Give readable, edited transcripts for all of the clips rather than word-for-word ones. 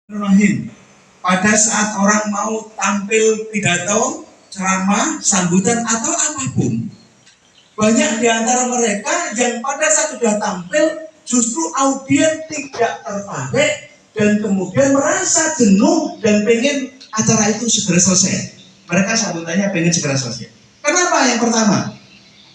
Rahim. Pada saat orang mau tampil pidato, ceramah, sambutan atau apapun, banyak di antara mereka yang pada saat sudah tampil justru audiens tidak tertarik dan kemudian merasa jenuh dan pengen acara itu segera selesai. Mereka sambutannya pengen segera selesai. Kenapa? Yang pertama,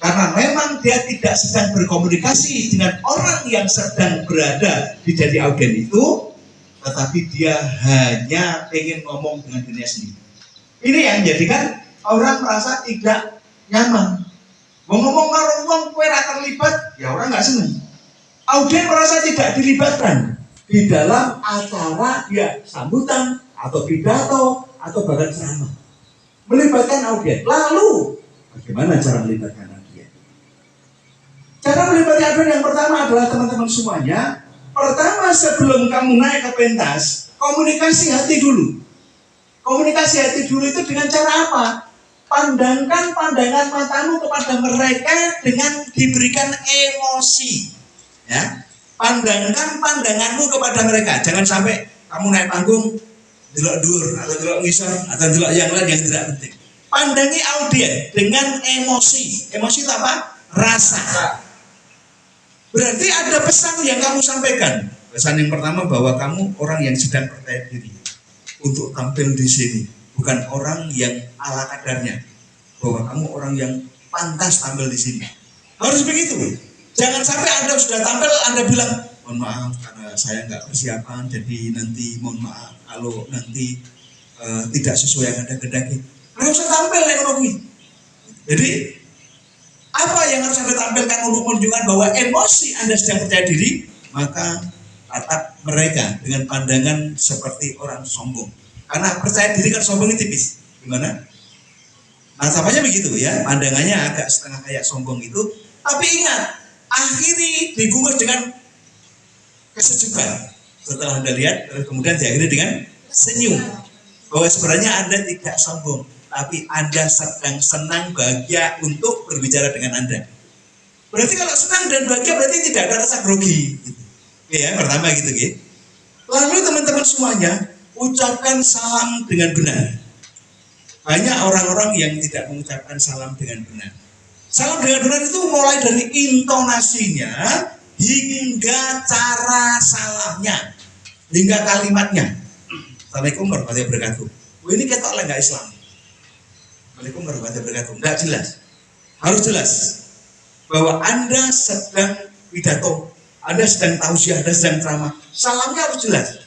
karena memang dia tidak sedang berkomunikasi dengan orang yang sedang berada di jadi audiens itu, tetapi dia hanya pengen ngomong dengan dirinya sendiri. Ini yang menjadikan orang merasa tidak nyaman. Mau ngomong karo wong kowe ra terlibat, ya orang nggak seneng. Audiens merasa tidak dilibatkan di dalam acara dia sambutan atau pidato atau bahkan ceramah. Melibatkan audiens. Lalu bagaimana cara melibatkan audiens? Cara melibatkan audiens yang pertama adalah teman-teman semuanya. Pertama, sebelum kamu naik ke pentas, komunikasi hati dulu. Komunikasi hati dulu itu dengan cara apa? Pandangkan pandangan matamu kepada mereka dengan diberikan emosi. Ya, pandangkan pandanganmu kepada mereka. Jangan sampai kamu naik panggung delok dur atau delok ngisor atau delok yang lain yang tidak penting. Pandangi audiens dengan emosi. Emosi itu apa? Rasa. Berarti ada pesan yang kamu sampaikan. Pesan yang pertama bahwa kamu orang yang sedang percaya diri untuk tampil di sini, bukan orang yang ala kadarnya. Bahwa kamu orang yang pantas tampil di sini. Harus begitu. Jangan sampai Anda sudah tampil, Anda bilang, mohon maaf karena saya nggak persiapan, jadi nanti mohon maaf kalau nanti tidak sesuai yang Anda kehendaki. Nggak usah tampil ekonomi. Jadi apa yang harus Anda tampilkan untuk menunjukkan bahwa emosi Anda sedang percaya diri? Maka tatap mereka dengan pandangan seperti orang sombong. Karena percaya diri kan sombongnya tipis. Gimana? Nah, tampaknya begitu ya. Pandangannya agak setengah kayak sombong itu. Tapi ingat, akhiri dibungkus dengan kesejukan. Setelah Anda lihat, kemudian diakhiri dengan senyum. Bahwa sebenarnya Anda tidak sombong, tapi Anda sedang senang, bahagia untuk berbicara dengan Anda. Berarti kalau senang dan bahagia berarti tidak ada rasa grogi. Oke ya, pertama gitu. Lalu teman-teman semuanya, ucapkan salam dengan benar. Banyak orang-orang yang tidak mengucapkan salam dengan benar. Salam dengan benar itu mulai dari intonasinya hingga cara salamnya, hingga kalimatnya. Assalamualaikum warahmatullahi wabarakatuh. Ini ketok lah nggak Islam. Assalamualaikum warahmatullahi wabarakatuh. Nggak jelas. Harus jelas bahwa Anda sedang pidato, Anda sedang tausiah, Anda sedang ceramah. Salamnya harus jelas.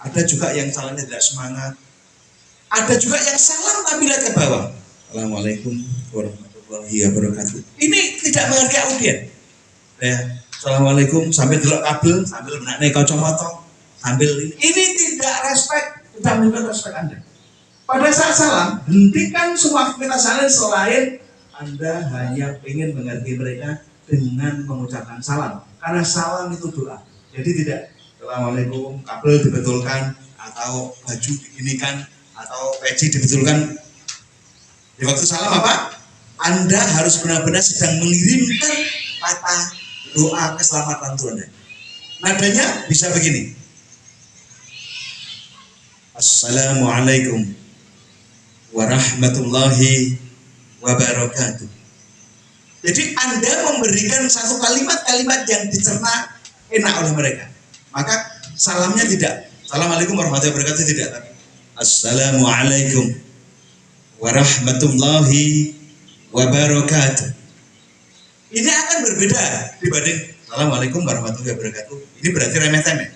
Ada juga yang salamnya tidak semangat. Ada juga yang salam tapi lihat ke bawah. Assalamualaikum warahmatullahi wabarakatuh. Ini tidak menghargai audiens. Ya, Assalamualaikum sambil delok kabel, sambil menakne kacamata, sambil ini tidak respect, tidak menunjukkan respect Anda. Pada saat salam, hentikan semua aktivitas Anda selain Anda hanya ingin menghargai mereka dengan mengucapkan salam. Karena salam itu doa. Jadi tidak Assalamualaikum, kabel dibetulkan, atau baju diginikan, atau peci dibetulkan. Di waktu salam apa? Anda harus benar-benar sedang mengirimkan kata doa keselamatan untuk Anda. Nadanya bisa begini. Assalamualaikum warahmatullahi wabarakatuh. Jadi Anda memberikan satu kalimat-kalimat yang dicerna enak oleh mereka. Maka salamnya tidak Assalamualaikum warahmatullahi wabarakatuh, tidak, tapi Assalamualaikum warahmatullahi wabarakatuh. Ini akan berbeda dibanding Assalamualaikum warahmatullahi wabarakatuh. Ini berarti remeh-temeh.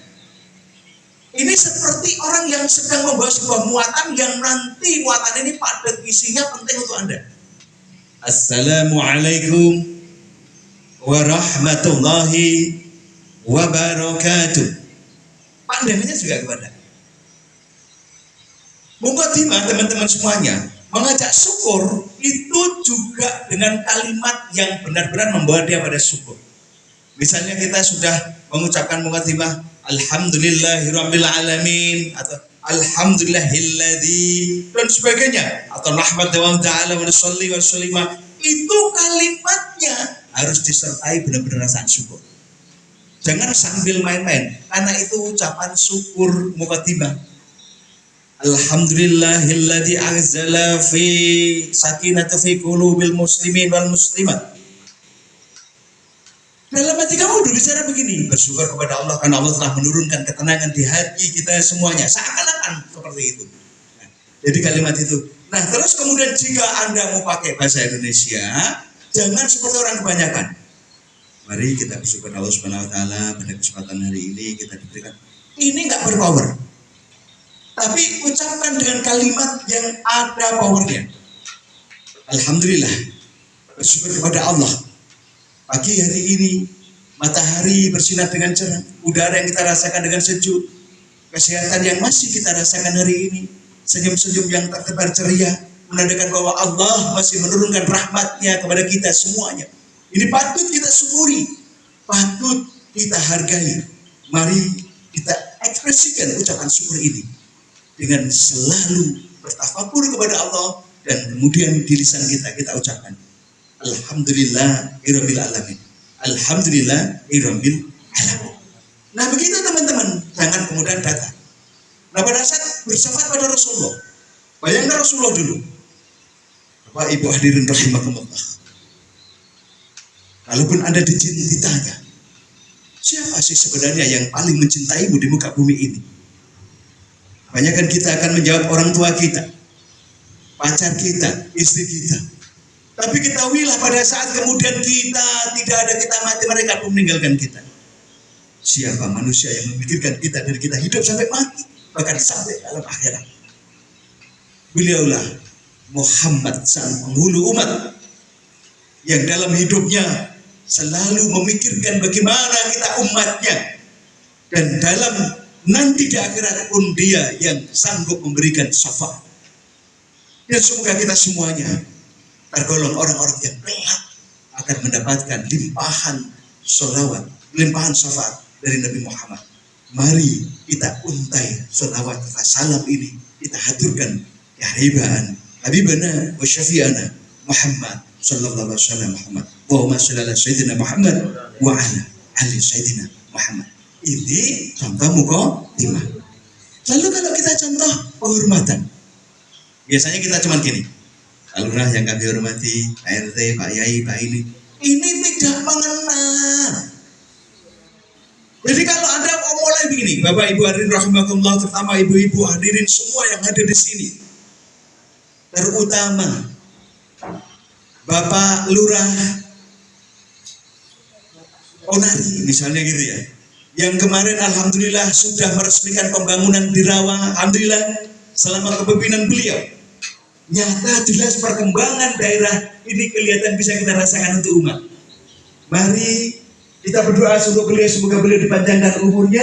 Ini seperti orang yang sedang membawa sebuah muatan yang nanti muatan ini padat isinya penting untuk Anda. Assalamualaikum warahmatullahi wabarakatuh. Pandangannya juga kepada mukadimah teman-teman semuanya. Mengajak syukur itu juga dengan kalimat yang benar-benar membawa dia pada syukur. Misalnya kita sudah mengucapkan mukadimah Alhamdulillahirabbil alamin atau Alhamdulillahilladzi dan sebagainya, atau nahmadu ta'ala wa nusalli wa sallima, itu kalimatnya harus disertai benar-benar rasa syukur. Jangan sambil main-main, karena itu ucapan syukur mukadimah. Alhamdulillahilladzi anzala fi sakinata fi qulubil muslimin wal muslimat. Dalam hati kamu berbicara begini, bersyukur kepada Allah karena Allah telah menurunkan ketenangan di hati kita semuanya. Seakan-akan seperti itu. Nah, jadi kalimat itu. Nah, terus kemudian jika Anda mau pakai bahasa Indonesia, jangan seperti orang kebanyakan. Mari kita bersyukur Allah Subhanahu wa taala pada kesempatan hari ini kita diberikan. Ini enggak berpower. Tapi ucapkan dengan kalimat yang ada powernya. Alhamdulillah. Bersyukur kepada Allah. Pagi hari ini matahari bersinar dengan cerah, udara yang kita rasakan dengan sejuk, kesehatan yang masih kita rasakan hari ini, senyum-senyum yang tertebar ceria, menandakan bahwa Allah masih menurunkan rahmatnya kepada kita semuanya. Ini patut kita syukuri, patut kita hargai. Mari kita ekspresikan ucapan syukur ini dengan selalu bertafakur kepada Allah, dan kemudian di lisan kita ucapkan Alhamdulillah Rabbil Alamin. Alhamdulillah Rabbil Alamin. Nah begitu teman-teman, jangan kemudian datang. Nah pada saat bersyafaat pada Rasulullah, bayangkan Rasulullah dulu. Bapak Ibu hadirin rahimakumullah. Kalaupun Anda ditanya, siapa sih sebenarnya yang paling mencintaimu di muka bumi ini? Kebanyakan kita akan menjawab orang tua kita, pacar kita, istri kita. Tapi ketahuilah pada saat kemudian kita tidak ada, kita mati, mereka pun meninggalkan kita. Siapa manusia yang memikirkan kita dari kita hidup sampai mati, bahkan sampai dalam akhirat? Beliaulah Muhammad sang penghulu umat yang dalam hidupnya selalu memikirkan bagaimana kita umatnya, dan dalam nanti di akhirat pun dia yang sanggup memberikan syafaat. Dan semoga kita semuanya tergolong orang-orang yang kelak akan mendapatkan limpahan sholawat, limpahan syafaat dari Nabi Muhammad. Mari kita untai sholawat salam ini, kita haturkan ya habibana wa syafi'ana Muhammad sallallahu alaihi wasallam Muhammad. Allahumma shalli ala sayyidina Muhammad wa ala ali sayyidina Muhammad. Ini contoh mukadimah. Lalu kalau kita contoh penghormatan, biasanya kita cuma gini. Alurah yang kami hormati, Pak RT, Pak Yai, Pak ini tidak mengenal. Jadi kalau Anda mau mulai begini, Bapak Ibu hadirin rahimakumullah, terutama ibu-ibu hadirin semua yang hadir di sini, terutama Bapak Lurah Onari misalnya gitu ya, yang kemarin alhamdulillah sudah meresmikan pembangunan di Rawa, alhamdulillah selama kepemimpinan beliau. Nyata jelas perkembangan daerah ini kelihatan bisa kita rasakan untuk umat. Mari kita berdoa semoga beliau dipanjangkan umurnya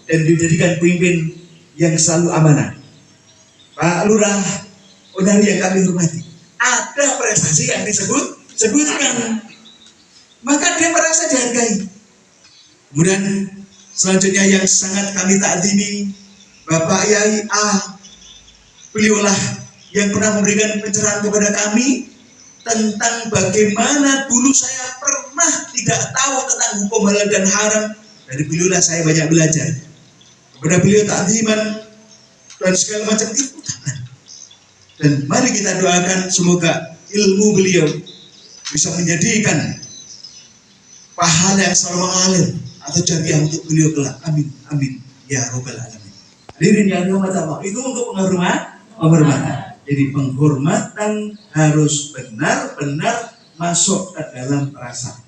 dan dijadikan pemimpin yang selalu amanah. Pak Lurah Onari yang kami hormati, ada prestasi yang disebutkan, maka dia merasa dihargai. Kemudian selanjutnya yang sangat kami takzimi, Bapak Yai A, beliaulah yang pernah memberikan pencerahan kepada kami tentang bagaimana dulu saya pernah tidak tahu tentang hukum halal dan haram. Dari beliaulah saya banyak belajar. Kepada beliau takziman dan segala macam itu. Dan mari kita doakan semoga ilmu beliau bisa menjadikan pahala yang selalu mengalir atau jariah untuk beliau kelak. Amin, amin ya robbal alamin. Hadirin yang dirahmati Allah, itu untuk penghormatan. Jadi penghormatan harus benar-benar masuk ke dalam perasaan.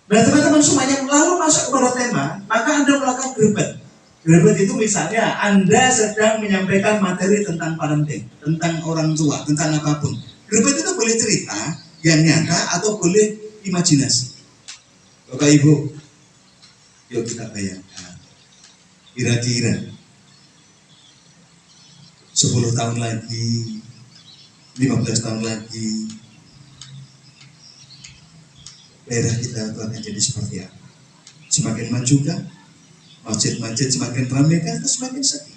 Nah teman-teman semuanya, lalu masuk kepada tema, maka Anda melakukan grebat. Grebat itu misalnya Anda sedang menyampaikan materi tentang parenting, tentang orang tua, tentang apapun. Grebat itu boleh cerita yang nyata atau boleh imajinasi. Bapak Ibu, yuk kita bayangkan, kira-kira 10 tahun lagi, 15 tahun lagi, daerah kita itu akan jadi seperti apa? Semakin maju kan? Masjid-masjid semakin ramai kan? Semakin sepi.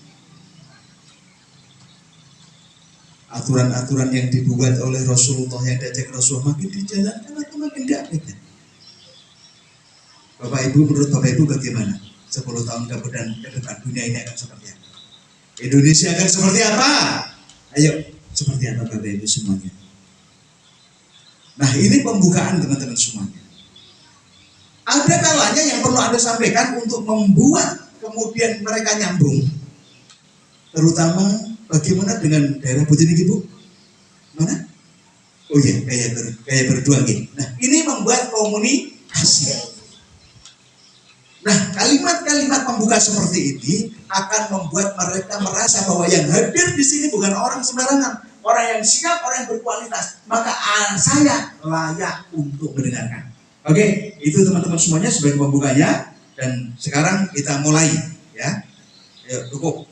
Aturan-aturan yang dibuat oleh Rasulullah, yang diajak Rasulullah makin dijalankan atau makin diabaikan? Bapak Ibu, menurut Bapak Ibu bagaimana? 10 tahun ke depan dunia ini akan seperti apa? Indonesia akan seperti apa? Ayo, seperti apa Bapak Ibu semuanya? Nah, ini pembukaan teman-teman semuanya. Ada kalanya yang perlu Anda sampaikan untuk membuat kemudian mereka nyambung. Terutama bagaimana dengan daerah Bojonegoro, Bu? Mana? Oh iya, kayak berdua nih. Nah, ini membuat komunikasi. Nah, kalimat-kalimat pembuka seperti ini akan membuat mereka merasa bahwa yang hadir di sini bukan orang sembarangan, orang yang siap, orang yang berkualitas. Maka saya layak untuk mendengarkan. Oke, itu teman-teman semuanya sebagai pembukanya. Dan sekarang kita mulai, ya. Ayo, cukup.